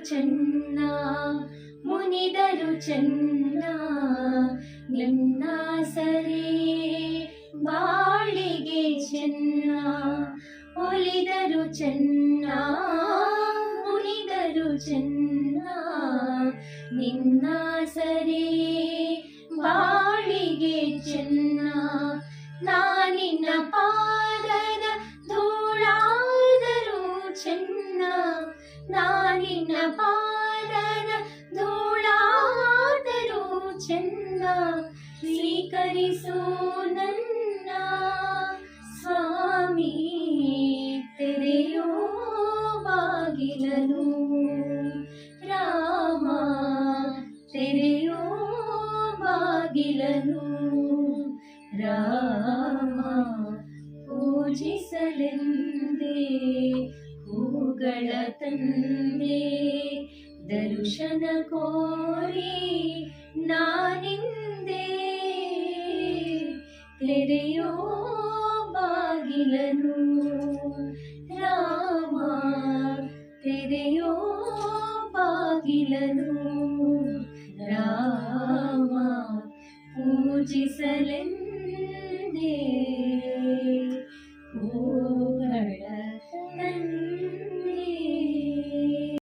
ಚೆನ್ನ ಮುನಿದರು ಚೆನ್ನ ನಿನ್ನ ಸರಿ ಬಾಳಿಗೆ ಚೆನ್ನ ಒಲಿದರು ಚೆನ್ನ ಮುನಿದರು ಚೆನ್ನ ನಿನ್ನ ಸರಿ ಬಾಳಿಗೆ ಚೆನ್ನ ನಾನಿನ್ನ ಪಾದದ ಧೂಳಾದರೂ ಚೆನ್ನ ನಾನಿನ್ನ ಪಾದದ ಧೂಳಾದರೂ ಚೆನ್ನ ಸ್ವೀಕರಿಸು ನನ್ನ ಸ್ವಾಮಿ ತೆರೆಯೋ ಬಾಗಿಲನು ರಾಮ ತೆರೆಯೋ ಬಾಗಿಲನು ರಾಮ ಪೂಜಿಸಲೆಂದೇ ಹೂಗಳ ತಂದೆ ದರ್ಶನ ಕೋರಿ ನಾನಿಂದೆ ತೆರೆಯೋ ಬಾಗಿಲನು ರಾಮ ತೆರೆಯೋ ಬಾಗಿಲನು ರಾಮ ಪೂಜಿಸಲೆಂದೇ